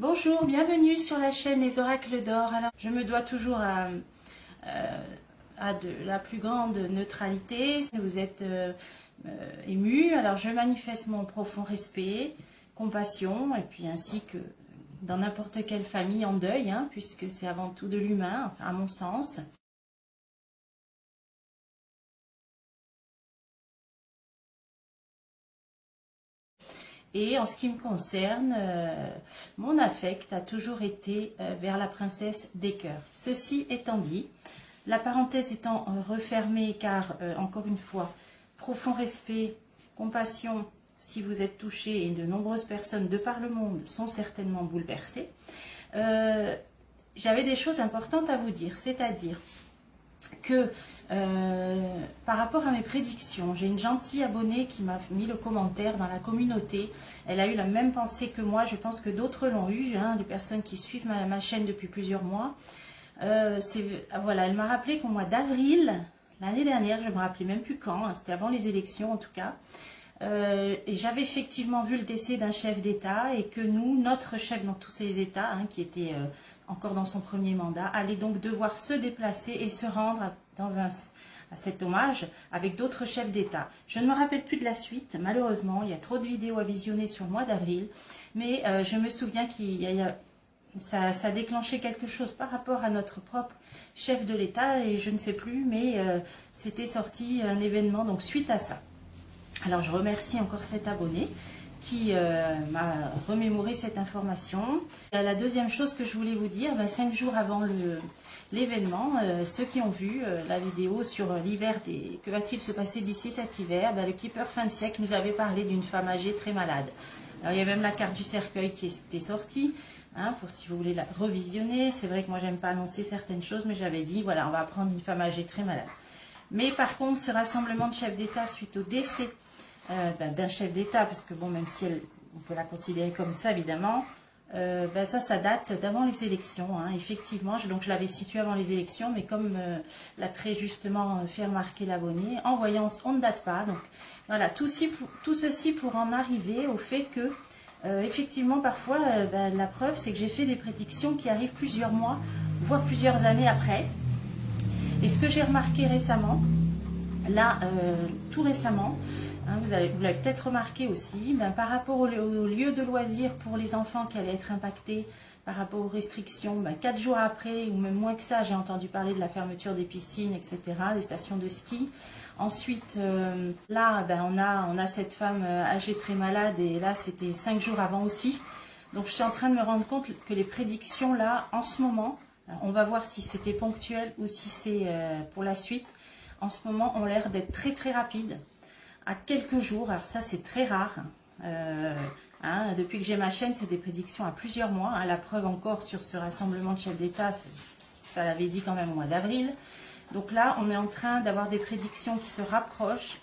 Bonjour, bienvenue sur la chaîne Les Oracles d'Or. Alors, je me dois toujours à de la plus grande neutralité. Si vous êtes ému, alors je manifeste mon profond respect, compassion, et puis ainsi que dans n'importe quelle famille en deuil, puisque c'est avant tout de l'humain, enfin, à mon sens. Et en ce qui me concerne, mon affect a toujours été vers la princesse des cœurs. Ceci étant dit, la parenthèse étant refermée car, encore une fois, profond respect, compassion, si vous êtes touché, et de nombreuses personnes de par le monde sont certainement bouleversées, j'avais des choses importantes à vous dire, c'est-à-dire que par rapport à mes prédictions, j'ai une gentille abonnée qui m'a mis le commentaire dans la communauté. Elle a eu la même pensée que moi, je pense que d'autres l'ont eu, les personnes qui suivent ma chaîne depuis plusieurs mois. Voilà, elle m'a rappelé qu'au mois d'avril, l'année dernière, je ne me rappelais même plus quand, c'était avant les élections en tout cas, et j'avais effectivement vu le décès d'un chef d'État et que nous, notre chef dans tous ces États, qui était encore dans son premier mandat, allait donc devoir se déplacer et se rendre à cet hommage avec d'autres chefs d'État. Je ne me rappelle plus de la suite, malheureusement, il y a trop de vidéos à visionner sur le mois d'avril, mais je me souviens ça a déclenché quelque chose par rapport à notre propre chef de l'État et je ne sais plus, mais c'était sorti un événement donc suite à ça. Alors je remercie encore cet abonné qui m'a remémoré cette information. La deuxième chose que je voulais vous dire, 5 jours avant l'événement, ceux qui ont vu la vidéo sur l'hiver, que va-t-il se passer d'ici cet hiver, le Keeper fin de siècle nous avait parlé d'une femme âgée très malade. Alors il y a même la carte du cercueil qui était sortie, pour si vous voulez la revisionner. C'est vrai que moi j'aime pas annoncer certaines choses, mais j'avais dit, voilà, on va prendre une femme âgée très malade. Mais par contre, ce rassemblement de chefs d'État suite au décès d'un chef d'État, parce que bon, même si on peut la considérer comme ça évidemment, ça date d'avant les élections, effectivement. Donc je l'avais situé avant les élections, mais comme l'a très justement fait remarquer l'abonné, en voyance on ne date pas. Donc voilà, tout ceci pour en arriver au fait que effectivement parfois la preuve c'est que j'ai fait des prédictions qui arrivent plusieurs mois, voire plusieurs années après. Et ce que j'ai remarqué récemment, là tout récemment, vous l'avez peut-être remarqué aussi, par rapport aux lieux de loisirs pour les enfants qui allaient être impactés par rapport aux restrictions, 4 jours après, ou même moins que ça, j'ai entendu parler de la fermeture des piscines, etc., des stations de ski. Ensuite, là, on a cette femme âgée très malade, et là, c'était 5 jours avant aussi. Donc, je suis en train de me rendre compte que les prédictions, là, en ce moment, on va voir si c'était ponctuel ou si c'est pour la suite, en ce moment, ont l'air d'être très, très rapides. À quelques jours, alors ça c'est très rare, depuis que j'ai ma chaîne c'est des prédictions à plusieurs mois, la preuve encore sur ce rassemblement de chefs d'État, ça l'avait dit quand même au mois d'avril, donc là on est en train d'avoir des prédictions qui se rapprochent.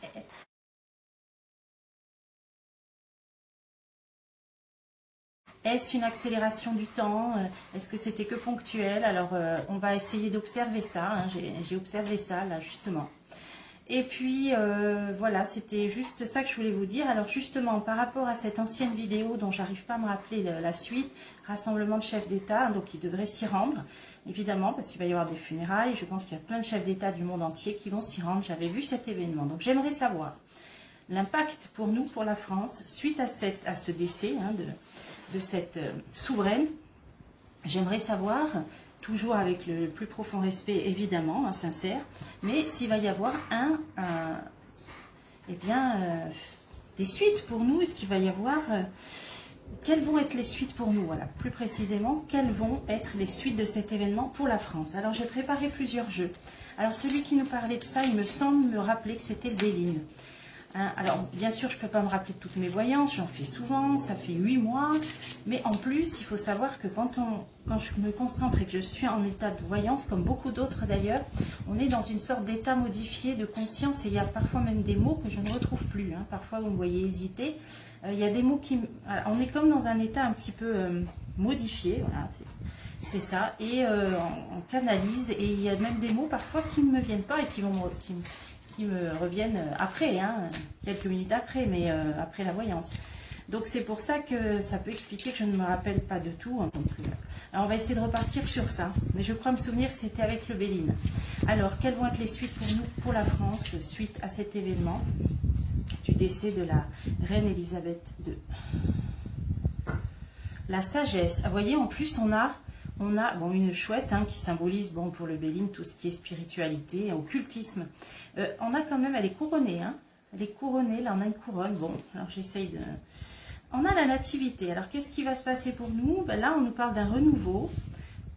Est-ce une accélération du temps? Est-ce que c'était que ponctuel? Alors on va essayer d'observer ça, j'ai observé ça là justement. Et puis voilà, c'était juste ça que je voulais vous dire. Alors justement, par rapport à cette ancienne vidéo dont j'arrive pas à me rappeler la suite, rassemblement de chefs d'État, donc ils devraient s'y rendre, évidemment, parce qu'il va y avoir des funérailles. Je pense qu'il y a plein de chefs d'État du monde entier qui vont s'y rendre. J'avais vu cet événement, donc j'aimerais savoir l'impact pour nous, pour la France, suite à ce décès de cette souveraine. J'aimerais savoir, toujours avec le plus profond respect évidemment, sincère, mais s'il va y avoir des suites pour nous, est-ce qu'il va y avoir, quelles vont être les suites pour nous, voilà, plus précisément, quelles vont être les suites de cet événement pour la France. Alors j'ai préparé plusieurs jeux. Alors celui qui nous parlait de ça, il me semble me rappeler que c'était le Béline. Alors, bien sûr, je ne peux pas me rappeler de toutes mes voyances, j'en fais souvent, ça fait 8 mois. Mais en plus, il faut savoir que quand je me concentre et que je suis en état de voyance, comme beaucoup d'autres d'ailleurs, on est dans une sorte d'état modifié de conscience et il y a parfois même des mots que je ne retrouve plus. Parfois, vous me voyez hésiter. Il y a des mots on est comme dans un état un petit peu modifié, voilà, c'est ça. Et on canalise et il y a même des mots parfois qui ne me viennent pas et qui me reviennent après, quelques minutes après, mais après la voyance. Donc c'est pour ça que ça peut expliquer que je ne me rappelle pas de tout. Hein. Donc, alors on va essayer de repartir sur ça. Mais je crois me souvenir que c'était avec le Béline. Alors, quelles vont être les suites pour nous, pour la France, suite à cet événement du décès de la reine Elisabeth II? La sagesse. Ah, vous voyez, en plus, on a bon, une chouette qui symbolise bon, pour le Béline tout ce qui est spiritualité, occultisme. On a quand même, elle est couronnée. Hein. Elle est couronnée, là on a une couronne. Bon, alors j'essaye de... On a la nativité. Alors qu'est-ce qui va se passer pour nous? Ben, là, on nous parle d'un renouveau.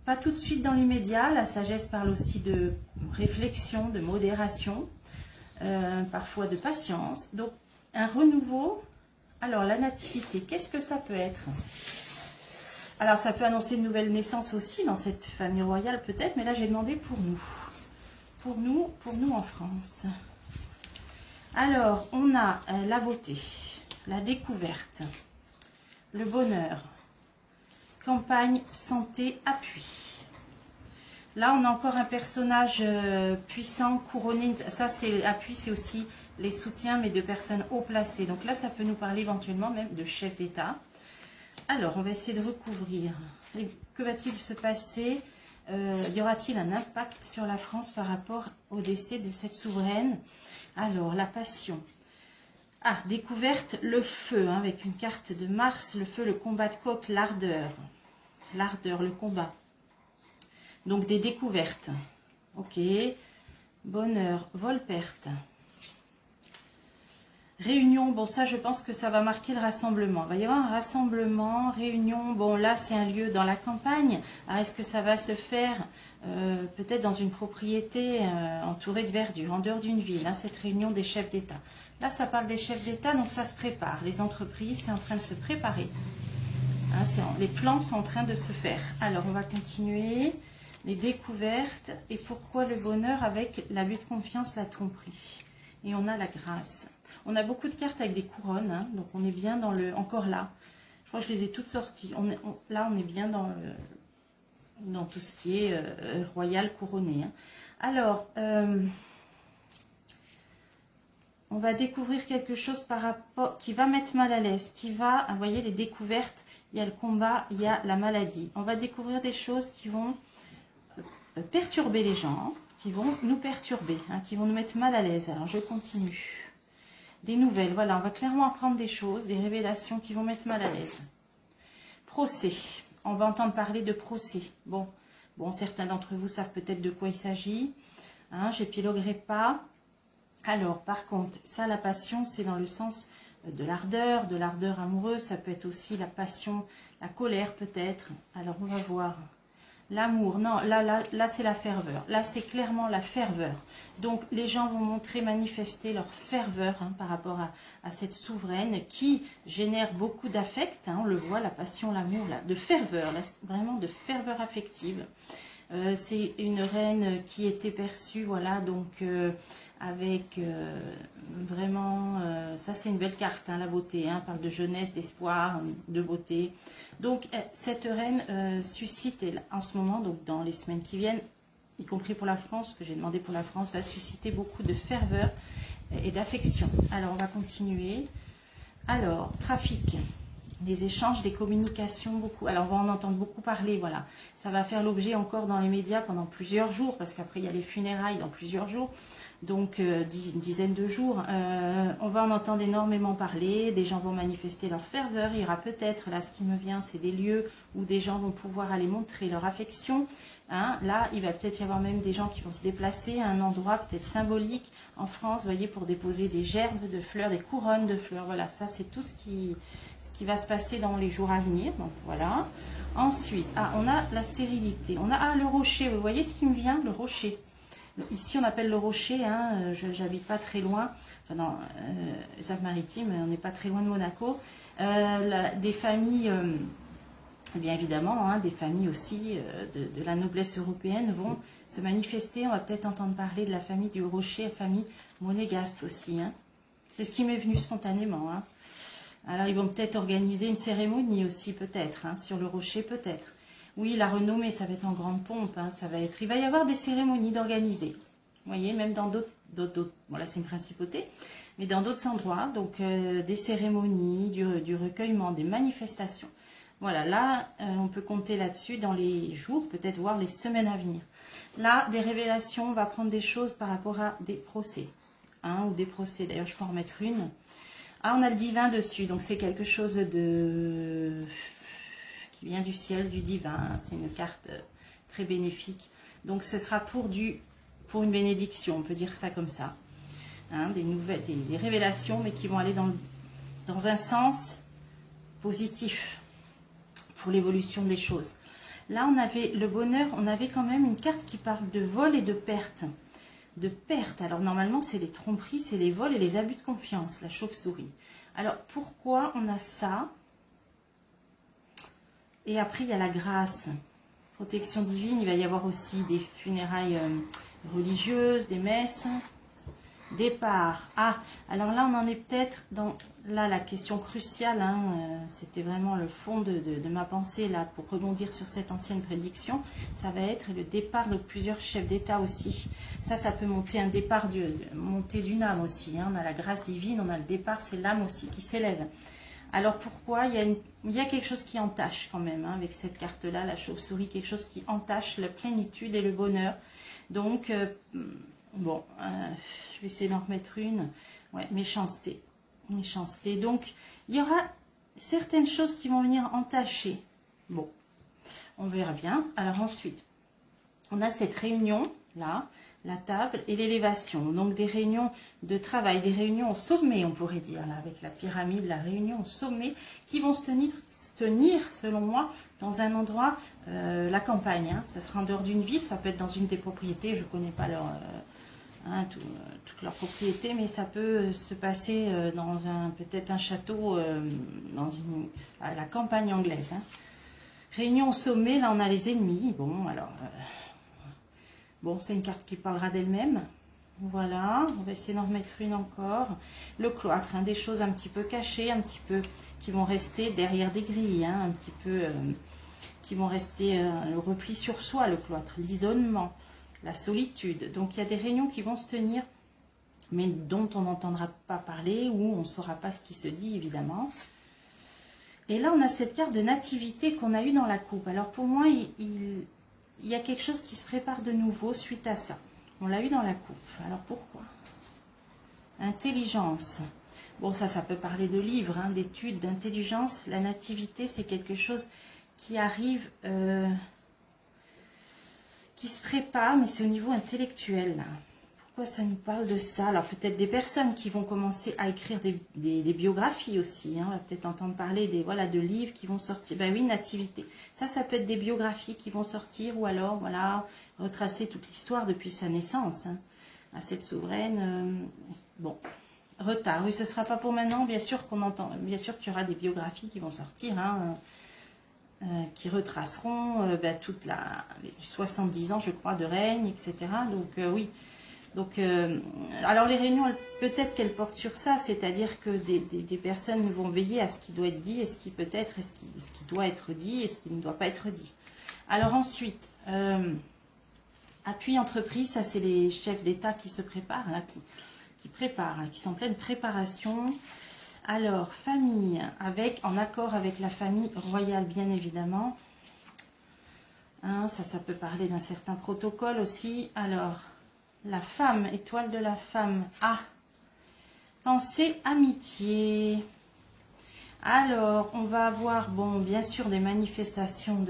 Pas tout de suite dans l'immédiat. La sagesse parle aussi de réflexion, de modération, parfois de patience. Donc, un renouveau. Alors, la nativité, qu'est-ce que ça peut être? Alors, ça peut annoncer une nouvelle naissance aussi dans cette famille royale peut-être, mais là, j'ai demandé pour nous. Pour nous en France. Alors, on a la beauté, la découverte, le bonheur, campagne, santé, appui. Là, on a encore un personnage puissant, couronné. Ça, c'est appui, c'est aussi les soutiens, mais de personnes haut placées. Donc là, ça peut nous parler éventuellement même de chef d'État. Alors, on va essayer de recouvrir. Que va-t-il se passer? Y aura-t-il un impact sur la France par rapport au décès de cette souveraine? Alors, la passion. Ah, découverte, le feu, avec une carte de Mars, le feu, le combat de coq, l'ardeur. L'ardeur, le combat. Donc, des découvertes. Ok. Bonheur, vol-perte. Réunion, bon ça je pense que ça va marquer le rassemblement. Il va y avoir un rassemblement, réunion, bon là c'est un lieu dans la campagne. Est-ce que ça va se faire peut-être dans une propriété entourée de verdure, en dehors d'une ville, cette réunion des chefs d'État. Là ça parle des chefs d'État, donc ça se prépare. Les entreprises, c'est en train de se préparer. Les plans sont en train de se faire. Alors on va continuer. Les découvertes et pourquoi le bonheur avec l'abus de confiance, la tromperie. Et on a la grâce. On a beaucoup de cartes avec des couronnes, donc on est bien dans le... Encore là, je crois que je les ai toutes sorties. Là, on est bien dans tout ce qui est royal couronné. Alors, on va découvrir quelque chose par rapport qui va mettre mal à l'aise, qui va, vous voyez, les découvertes, il y a le combat, il y a la maladie. On va découvrir des choses qui vont perturber les gens, qui vont nous perturber, qui vont nous mettre mal à l'aise. Alors, je continue. Des nouvelles, voilà, on va clairement apprendre des choses, des révélations qui vont mettre mal à l'aise. Procès, on va entendre parler de procès. Bon, certains d'entre vous savent peut-être de quoi il s'agit. J'épiloguerai pas. Alors, par contre, ça, la passion, c'est dans le sens de l'ardeur amoureuse. Ça peut être aussi la passion, la colère peut-être. Alors, on va voir. L'amour, non, là c'est la ferveur. Là, c'est clairement la ferveur. Donc, les gens vont manifester leur ferveur par rapport à cette souveraine qui génère beaucoup d'affect. On le voit, la passion, l'amour, de ferveur, là, vraiment de ferveur affective. C'est une reine qui était perçue, voilà, donc avec vraiment, ça c'est une belle carte, la beauté, parle de jeunesse, d'espoir, de beauté. Donc cette reine suscite en ce moment, donc dans les semaines qui viennent, y compris pour la France, ce que j'ai demandé pour la France, va susciter beaucoup de ferveur et d'affection. Alors on va continuer. Alors, trafic. Les échanges, des communications, beaucoup. Alors, on va en entendre beaucoup parler, voilà. Ça va faire l'objet encore dans les médias pendant plusieurs jours, parce qu'après, il y a les funérailles dans plusieurs jours, donc une dizaine de jours. On va en entendre énormément parler, des gens vont manifester leur ferveur. Il y aura peut-être, là, ce qui me vient, c'est des lieux où des gens vont pouvoir aller montrer leur affection. Là, il va peut-être y avoir même des gens qui vont se déplacer à un endroit peut-être symbolique en France, vous voyez, pour déposer des gerbes de fleurs, des couronnes de fleurs. Voilà, ça, c'est tout ce qui va se passer dans les jours à venir. Donc voilà. Ensuite, on a la stérilité. On a le rocher. Vous voyez ce qui me vient? Le rocher. Ici, on appelle le rocher. J'habite pas très loin. Enfin, dans les Alpes-Maritimes, on n'est pas très loin de Monaco. Des familles, bien évidemment, des familles aussi de la noblesse européenne vont se manifester. On va peut-être entendre parler de la famille du rocher, la famille monégasque aussi. C'est ce qui m'est venu spontanément. Alors, ils vont peut-être organiser une cérémonie aussi, peut-être, sur le rocher, peut-être. Oui, la renommée, ça va être en grande pompe, ça va être... Il va y avoir des cérémonies d'organiser. Vous voyez, même dans d'autres... Bon, là, c'est une principauté. mais dans d'autres endroits, donc des cérémonies, du recueillement, des manifestations. Voilà, là, on peut compter là-dessus dans les jours, peut-être voire les semaines à venir. Là, des révélations, on va prendre des choses par rapport à des procès, hein, ou des procès. D'ailleurs, je peux en remettre une. Ah, on a le divin dessus, donc c'est quelque chose de qui vient du ciel, du divin. C'est une carte très bénéfique. Donc, ce sera pour une bénédiction, on peut dire ça comme ça. Hein, des nouvelles, des révélations, mais qui vont aller dans un sens positif pour l'évolution des choses. Là, on avait le bonheur, on avait quand même une carte qui parle de vol et de perte. De perte. Alors, normalement, c'est les tromperies, c'est les vols et les abus de confiance, la chauve-souris. Alors, pourquoi on a ça? Et après, il y a la grâce. Protection divine, il va y avoir aussi des funérailles religieuses, des messes. Départ. Ah, alors là, on en est peut-être dans la question cruciale. Hein, c'était vraiment le fond de ma pensée là pour rebondir sur cette ancienne prédiction. Ça va être le départ de plusieurs chefs d'État aussi. Ça peut monter un départ, montée d'une âme aussi. Hein. On a la grâce divine, on a le départ, c'est l'âme aussi qui s'élève. Alors pourquoi il y a quelque chose qui entache quand même, hein, avec cette carte-là, la chauve-souris, quelque chose qui entache la plénitude et le bonheur. Donc, bon, je vais essayer d'en remettre une. Ouais, méchanceté. Méchanceté. Donc, il y aura certaines choses qui vont venir entacher. Bon, on verra bien. Alors ensuite, on a cette réunion, là, la table et l'élévation. Donc, des réunions de travail, des réunions au sommet, on pourrait dire, là, avec la pyramide, la réunion au sommet, qui vont se tenir, selon moi, dans un endroit, la campagne. Hein. Ça sera en dehors d'une ville, ça peut être dans une des propriétés, je ne connais pas leur... toutes leurs propriétés, mais ça peut se passer dans peut-être un château à la campagne anglaise. Hein. Réunion au sommet, là on a les ennemis. Bon, alors, bon, c'est une carte qui parlera d'elle-même. Voilà, on va essayer d'en remettre une encore. Le cloître, hein, des choses un petit peu cachées, un petit peu qui vont rester derrière des grilles, hein, un petit peu qui vont rester le repli sur soi, le cloître, l'isolement. La solitude. Donc, il y a des réunions qui vont se tenir, mais dont on n'entendra pas parler, ou on ne saura pas ce qui se dit, évidemment. Et là, on a cette carte de nativité qu'on a eue dans la coupe. Alors, pour moi, il y a quelque chose qui se prépare de nouveau suite à ça. On l'a eu dans la coupe. Alors, pourquoi? Intelligence. Bon, ça peut parler de livres, hein, d'études, d'intelligence. La nativité, c'est quelque chose qui arrive... qui se prépare, mais c'est au niveau intellectuel. Pourquoi ça nous parle de ça? Alors peut-être des personnes qui vont commencer à écrire des biographies aussi. Hein. On va peut-être entendre parler de livres qui vont sortir. Ben oui, nativité. Ça peut être des biographies qui vont sortir, ou alors voilà, retracer toute l'histoire depuis sa naissance, hein, à cette souveraine. Bon, retard. Oui, ce ne sera pas pour maintenant. Bien sûr bien sûr qu'il y aura des biographies qui vont sortir. Hein, qui retraceront toute les 70 ans, je crois, de règne, etc. Donc, oui. Donc, alors, les réunions, peut-être qu'elles portent sur ça, c'est-à-dire que des personnes vont veiller à ce qui doit être dit, et ce qui peut être, et ce qui doit être dit, et ce qui ne doit pas être dit. Alors, ensuite, appui entreprise, ça, c'est les chefs d'État qui se préparent, là, qui préparent, hein, qui sont en pleine préparation. Alors, famille, en accord avec la famille royale, bien évidemment. Hein, ça peut parler d'un certain protocole aussi. Alors, la femme, étoile de la femme. Ah, pensée, amitié. Alors, on va avoir, bon, bien sûr, des manifestations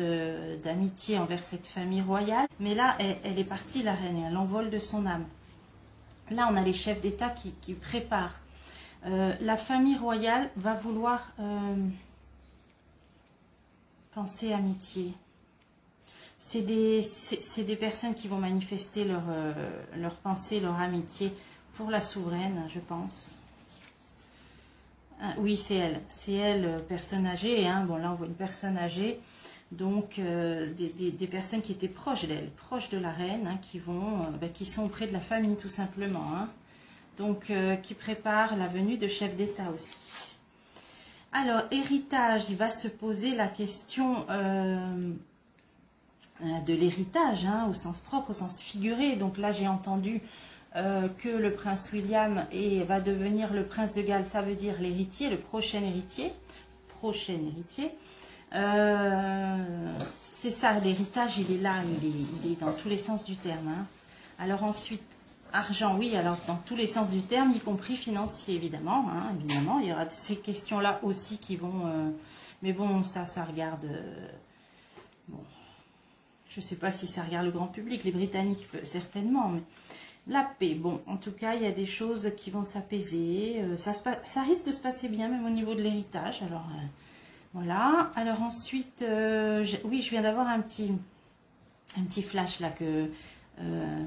d'amitié envers cette famille royale. Mais là, elle est partie, la reine, elle l'envol de son âme. Là, on a les chefs d'État qui préparent. La famille royale va vouloir penser amitié. C'est des personnes qui vont manifester leur pensée, leur amitié pour la souveraine, je pense. Oui, c'est elle. C'est elle, personne âgée. Hein. Bon, là, on voit une personne âgée. Donc, des personnes qui étaient proches d'elle, proches de la reine, hein, qui sont auprès de la famille, tout simplement. Hein. Donc, qui prépare la venue de chefs d'État aussi. Alors, héritage, il va se poser la question de l'héritage, hein, au sens propre, au sens figuré. Donc là, j'ai entendu que le prince William va devenir le prince de Galles, ça veut dire l'héritier, le prochain héritier. C'est ça, l'héritage, il est là, il est dans tous les sens du terme. Hein. Alors ensuite, argent, oui, alors dans tous les sens du terme, y compris financier, évidemment. Hein, évidemment, il y aura ces questions-là aussi qui vont... mais bon, ça regarde... bon, je ne sais pas si ça regarde le grand public, les Britanniques, certainement, mais... La paix, bon, en tout cas, il y a des choses qui vont s'apaiser. Ça risque de se passer bien, même au niveau de l'héritage. Alors, voilà. Alors ensuite, oui, je viens d'avoir un petit flash là,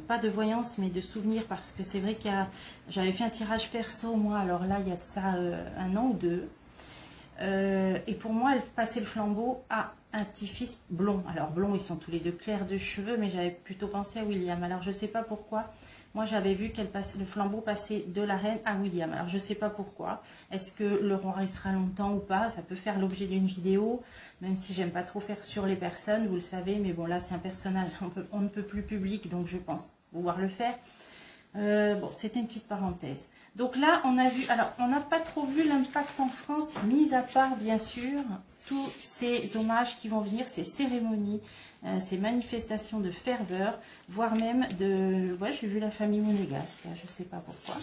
pas de voyance, mais de souvenir, parce que c'est vrai que j'avais fait un tirage perso, moi, alors là, il y a de ça 1 an ou 2. Et pour moi, elle passait le flambeau à un petit-fils blond. Alors blond, ils sont tous les deux clairs de cheveux, mais j'avais plutôt pensé à William. Alors je ne sais pas pourquoi. Moi, j'avais vu qu'elle passait le flambeau passer de la reine à William. Alors je ne sais pas pourquoi. Est-ce que le roi restera longtemps ou pas? Ça peut faire l'objet d'une vidéo, même si j'aime pas trop faire sur les personnes, vous le savez. Mais bon, là, c'est un personnage, on ne peut plus public, donc je pense pouvoir le faire. Bon, c'était une petite parenthèse. Donc là, on a vu, alors on n'a pas trop vu l'impact en France, mis à part bien sûr tous ces hommages qui vont venir, ces cérémonies, ces manifestations de ferveur, voire même de... Ouais, j'ai vu la famille monégasque, je ne sais pas pourquoi.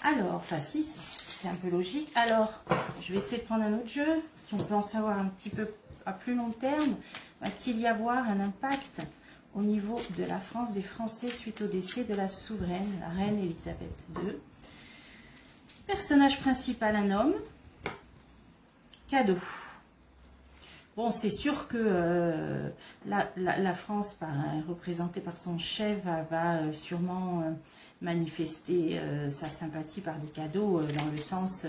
Alors, enfin si, c'est un peu logique. Alors, je vais essayer de prendre un autre jeu, si on peut en savoir un petit peu à plus long terme. Va-t-il y avoir un impact au niveau de la France, des Français, suite au décès de la souveraine, la reine Elisabeth II? Personnage principal, un homme. Cadeau. Bon, c'est sûr que la France, représentée par son chef, va sûrement manifester sa sympathie par des cadeaux, dans le sens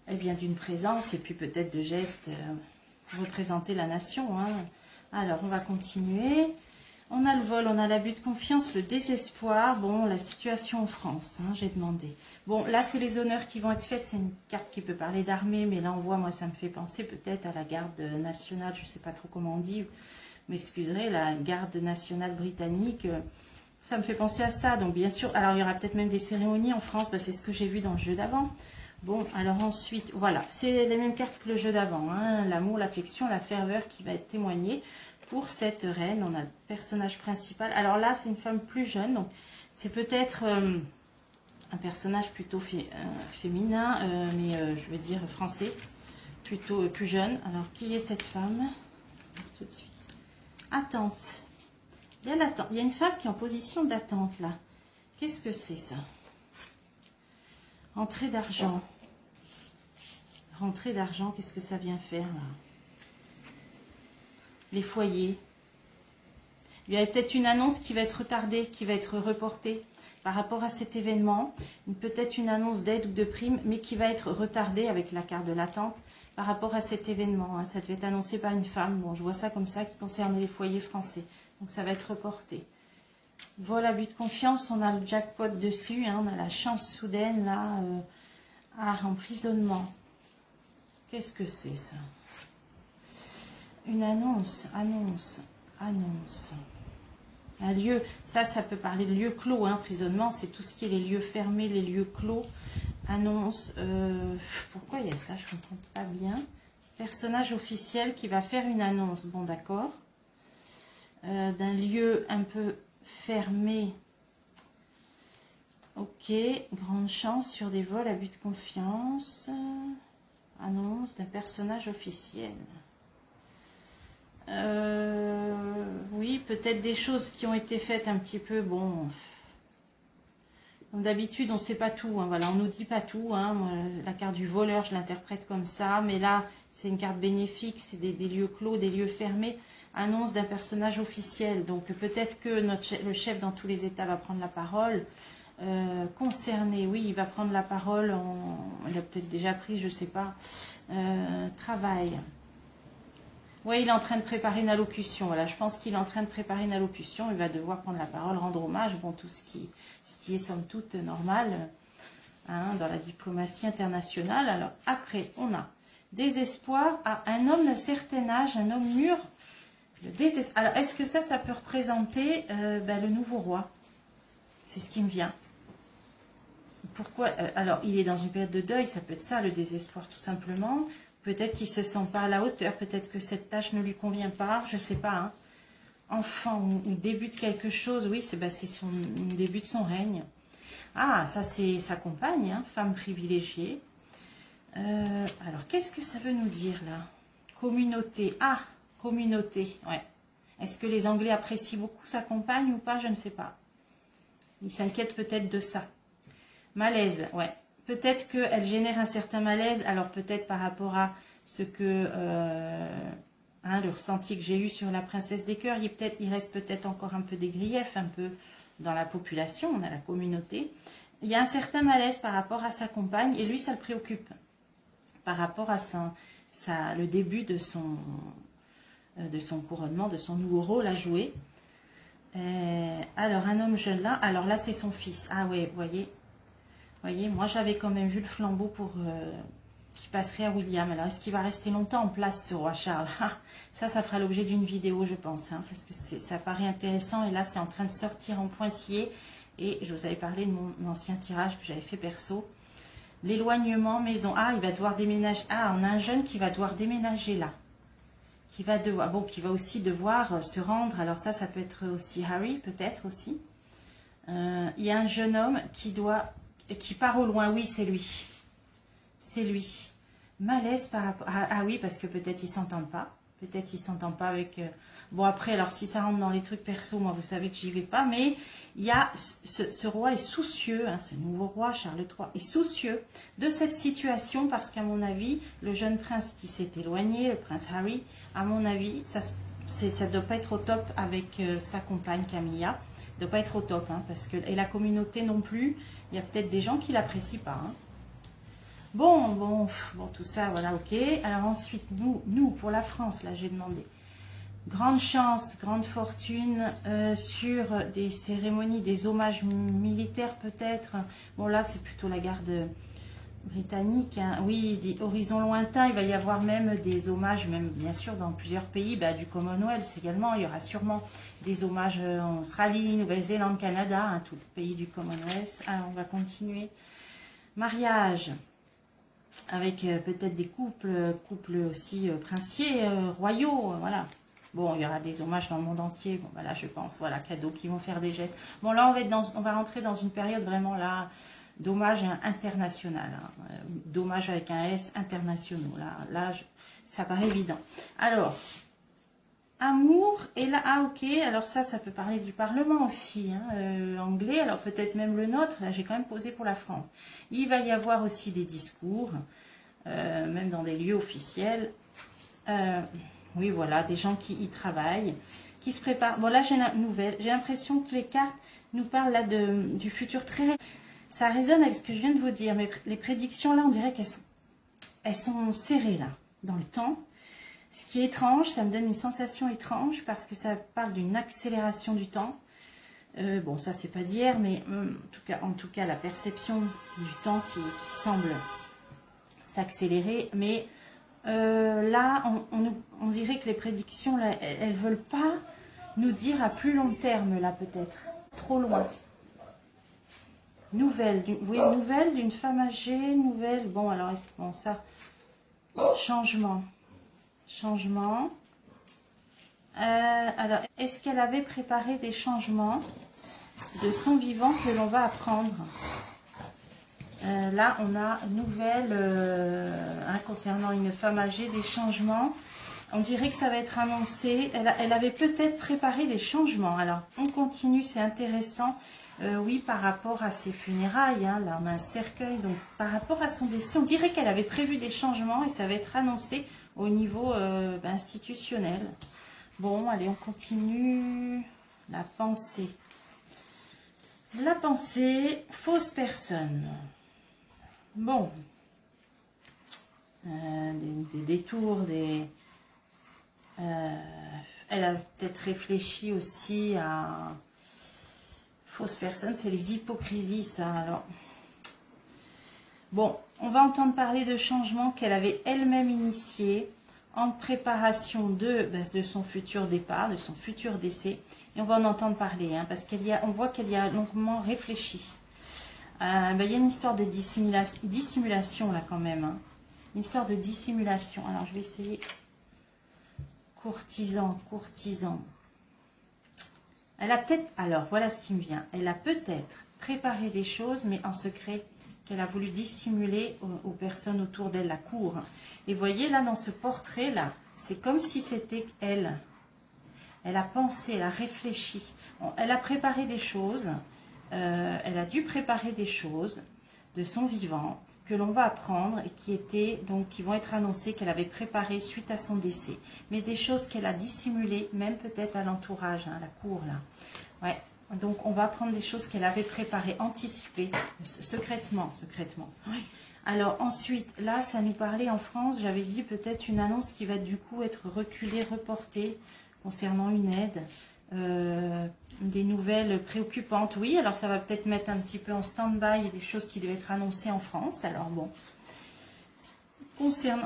eh bien, d'une présence et puis peut-être de gestes représenter la nation. Hein. Alors, on va continuer. On a le vol, on a l'abus de confiance, le désespoir. Bon, la situation en France, hein, j'ai demandé. Bon, là, c'est les honneurs qui vont être faits. C'est une carte qui peut parler d'armée, mais là, on voit, moi, ça me fait penser peut-être à la garde nationale, je ne sais pas trop comment on dit, vous m'excuserez, la garde nationale britannique. Ça me fait penser à ça. Donc, bien sûr, alors, il y aura peut-être même des cérémonies en France. Ben, c'est ce que j'ai vu dans le jeu d'avant. Bon, alors ensuite, voilà, c'est les mêmes cartes que le jeu d'avant. Hein, l'amour, l'affection, la ferveur qui va être témoignée. Pour cette reine, on a le personnage principal. Alors là, c'est une femme plus jeune, donc c'est peut-être un personnage plutôt féminin, mais je veux dire français, plutôt plus jeune. Alors, qui est cette femme? Tout de suite. Attente. Il y a l'attente. Il y a une femme qui est en position d'attente, là. Qu'est-ce que c'est, ça? Rentrée d'argent. Rentrée d'argent, qu'est-ce que ça vient faire, là? Les foyers. Il y a peut-être une annonce qui va être retardée, qui va être reportée par rapport à cet événement. Peut-être une annonce d'aide ou de prime, mais qui va être retardée avec la carte de l'attente par rapport à cet événement. Hein. Ça devait être annoncé par une femme. Bon, je vois ça comme ça, qui concerne les foyers français. Donc, ça va être reporté. Vol, abus de confiance, on a le jackpot dessus. Hein. On a la chance soudaine, là. Emprisonnement. Qu'est-ce que c'est, ça? Une annonce. Un lieu, ça peut parler de lieu clos. Hein. Emprisonnement, c'est tout ce qui est les lieux fermés, les lieux clos. Annonce, pourquoi il y a ça? Je ne comprends pas bien. Personnage officiel qui va faire une annonce. Bon, d'accord. D'un lieu un peu fermé. Ok, grande chance sur des vols, abus de confiance. Annonce d'un personnage officiel. Oui, peut-être des choses qui ont été faites un petit peu, bon, comme d'habitude, on ne sait pas tout, hein, voilà, on ne nous dit pas tout, hein, moi, la carte du voleur, je l'interprète comme ça, mais là, c'est une carte bénéfique, c'est des lieux clos, des lieux fermés, annonce d'un personnage officiel, donc peut-être que le chef dans tous les états va prendre la parole, concerné, oui, il va prendre la parole, il a peut-être déjà pris, je ne sais pas, travail. Oui, il est en train de préparer une allocution. Voilà, je pense qu'il est en train de préparer une allocution. Il va devoir prendre la parole, rendre hommage. Bon, tout ce qui est somme toute normal, hein, dans la diplomatie internationale. Alors, après, on a désespoir à un homme d'un certain âge, un homme mûr. Le désespoir. Alors, est-ce que ça peut représenter le nouveau roi? C'est ce qui me vient. Pourquoi? Alors, il est dans une période de deuil, ça peut être ça, le désespoir tout simplement. Peut-être qu'il ne se sent pas à la hauteur, peut-être que cette tâche ne lui convient pas, je ne sais pas. Hein. Enfant ou début de quelque chose, oui, c'est le début de son règne. Ah, ça c'est sa compagne, hein, femme privilégiée. Alors, qu'est-ce que ça veut nous dire là? Communauté. Ah, communauté, ouais. Est-ce que les Anglais apprécient beaucoup sa compagne ou pas? Je ne sais pas. Ils s'inquiètent peut-être de ça. Malaise, ouais. Peut-être qu'elle génère un certain malaise. Alors, peut-être par rapport à ce que... le ressenti que j'ai eu sur la princesse des cœurs, il reste peut-être encore un peu des griefs, un peu dans la population, on a la communauté. Il y a un certain malaise par rapport à sa compagne et lui, ça le préoccupe. Par rapport à le début de son couronnement, de son nouveau rôle à jouer. Alors, un homme jeune là, alors là, c'est son fils. Ah oui, voyez, moi, j'avais quand même vu le flambeau pour... qui passerait à William. Alors, est-ce qu'il va rester longtemps en place, ce roi Charles? Ça fera l'objet d'une vidéo, je pense, hein, parce que ça paraît intéressant. Et là, c'est en train de sortir en pointillé. Et je vous avais parlé de mon ancien tirage que j'avais fait perso. L'éloignement, maison. Ah, il va devoir déménager. Ah, on a un jeune qui va devoir déménager là. Qui va aussi devoir se rendre. Alors ça peut être aussi Harry, peut-être aussi. Il y a un jeune homme qui part au loin. Oui, c'est lui. C'est lui. Malaise par rapport... Ah oui, parce que peut-être ils ne s'entendent pas. Peut-être ils ne s'entendent pas avec... Bon, après, alors si ça rentre dans les trucs perso, moi, vous savez que j'y vais pas. Mais il y a... Ce roi est soucieux, hein, ce nouveau roi, Charles III, est soucieux de cette situation parce qu'à mon avis, le jeune prince qui s'est éloigné, le prince Harry, à mon avis, ça ne doit pas être au top avec sa compagne Camilla. Ça ne doit pas être au top, hein, parce que... Et la communauté non plus. Il y a peut-être des gens qui ne l'apprécient pas, hein. Bon, tout ça, voilà, ok. Alors ensuite, nous, pour la France, là, j'ai demandé grande chance, grande fortune sur des cérémonies, des hommages militaires peut-être. Bon, là, c'est plutôt la garde britannique. Hein. Oui, des horizons lointains, il va y avoir même des hommages, même bien sûr dans plusieurs pays, du Commonwealth également. Il y aura sûrement des hommages en Australie, Nouvelle-Zélande, Canada, hein, tous les pays du Commonwealth. Alors, on va continuer. Mariage. Avec peut-être des couples aussi princiers, royaux, voilà. Bon, il y aura des hommages dans le monde entier. Bon, voilà, je pense, voilà, cadeaux qui vont faire des gestes. Bon, là, on va rentrer dans une période vraiment là d'hommage international, hein, d'hommage avec un S internationaux. Là, ça paraît évident. Alors, amour, et là, ah ok, alors ça peut parler du Parlement aussi, hein, anglais, alors peut-être même le nôtre, là j'ai quand même posé pour la France. Il va y avoir aussi des discours, même dans des lieux officiels, oui voilà, des gens qui y travaillent, qui se préparent. Bon là j'ai une nouvelle, j'ai l'impression que les cartes nous parlent là du futur très... Ça résonne avec ce que je viens de vous dire, mais les prédictions là on dirait qu'elles sont serrées là, dans le temps. Ce qui est étrange, ça me donne une sensation étrange parce que ça parle d'une accélération du temps. Bon, ça c'est pas d'hier, mais en tout cas la perception du temps qui semble s'accélérer. Mais là, on dirait que les prédictions, là, elles veulent pas nous dire à plus long terme, là peut-être. Trop loin. Nouvelle d'une femme âgée, nouvelle... Bon, alors, bon, ça... Changement. Alors, est-ce qu'elle avait préparé des changements de son vivant que l'on va apprendre? Là, on a une nouvelle concernant une femme âgée, des changements. On dirait que ça va être annoncé. Elle avait peut-être préparé des changements. Alors, on continue, c'est intéressant. Oui, par rapport à ses funérailles, hein, là, on a un cercueil. Donc, par rapport à son décès, on dirait qu'elle avait prévu des changements et ça va être annoncé au niveau institutionnel. Bon, allez, on continue. La pensée. La pensée, fausse personne. Bon. Des détours, elle a peut-être réfléchi aussi à... Fausse personne, c'est les hypocrisies, ça. Alors, bon, on va entendre parler de changements qu'elle avait elle-même initiés. en préparation de son futur départ, de son futur décès. Et on va en entendre parler, hein, parce qu'on voit qu'elle y a longuement réfléchi. Il y a une histoire de dissimulation là quand même. Hein. Une histoire de dissimulation. Alors je vais essayer. Courtisan, courtisan. Elle a peut-être, alors voilà ce qui me vient. Elle a peut-être préparé des choses, mais en secret, qu'elle a voulu dissimuler aux personnes autour d'elle, la cour. Et voyez là dans ce portrait-là, c'est comme si c'était elle. Elle a pensé, elle a réfléchi. Elle a préparé des choses. Elle a dû préparer des choses de son vivant que l'on va apprendre et qui vont être annoncées qu'elle avait préparées suite à son décès. Mais des choses qu'elle a dissimulées, même peut-être à l'entourage, hein, à la cour là. Ouais. Donc on va apprendre des choses qu'elle avait préparées, anticipées, secrètement. Oui. Alors ensuite, là, ça nous parlait en France, j'avais dit peut-être une annonce qui va du coup être reculée, reportée concernant une aide. Des nouvelles préoccupantes, oui, alors ça va peut-être mettre un petit peu en stand-by des choses qui devaient être annoncées en France, alors bon.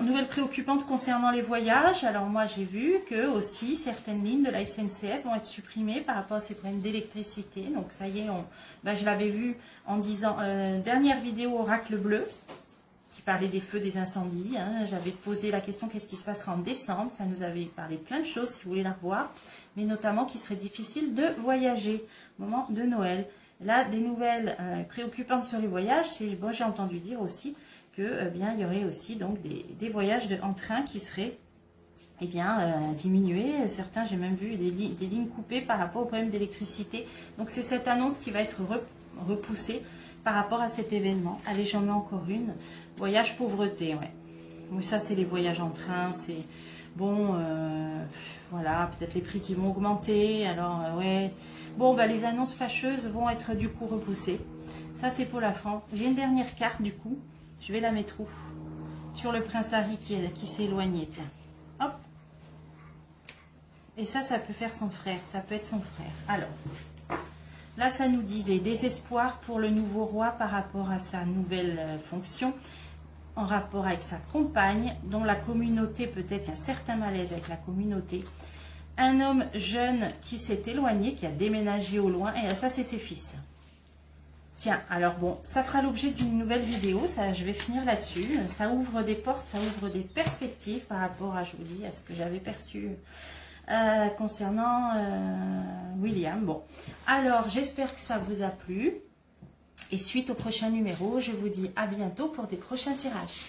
Nouvelles préoccupantes concernant les voyages, alors moi j'ai vu que aussi certaines lignes de la SNCF vont être supprimées par rapport à ces problèmes d'électricité, donc ça y est, je l'avais vu en disant, dernière vidéo Oracle Bleu, qui parlait des feux, des incendies, hein. J'avais posé la question qu'est-ce qui se passera en décembre, ça nous avait parlé de plein de choses si vous voulez la revoir, mais notamment qu'il serait difficile de voyager au moment de Noël. Là, des nouvelles préoccupantes sur les voyages, bon, j'ai entendu dire aussi que il y aurait aussi donc des voyages en train qui seraient diminués. Certains, j'ai même vu des lignes coupées par rapport au problème d'électricité. Donc c'est cette annonce qui va être repoussée par rapport à cet événement. Allez, j'en mets encore une. Voyage pauvreté, ouais. Donc ça, c'est les voyages en train, c'est bon, voilà, peut-être les prix qui vont augmenter, alors, ouais. Bon, les annonces fâcheuses vont être du coup repoussées. Ça, c'est pour la France. J'ai une dernière carte, du coup, je vais la mettre où? Sur le prince Harry qui s'est éloigné, tiens. Hop. Et ça peut faire son frère, ça peut être son frère. Alors, là, ça nous disait désespoir pour le nouveau roi par rapport à sa nouvelle fonction, en rapport avec sa compagne, dont la communauté, peut-être, il y a un certain malaise avec la communauté. Un homme jeune qui s'est éloigné, qui a déménagé au loin, et ça, c'est ses fils. Tiens, alors bon, ça fera l'objet d'une nouvelle vidéo, ça, je vais finir là-dessus. Ça ouvre des portes, ça ouvre des perspectives par rapport à, je vous dis, à ce que j'avais perçu concernant William. Bon, alors j'espère que ça vous a plu. Et suite au prochain numéro, je vous dis à bientôt pour des prochains tirages.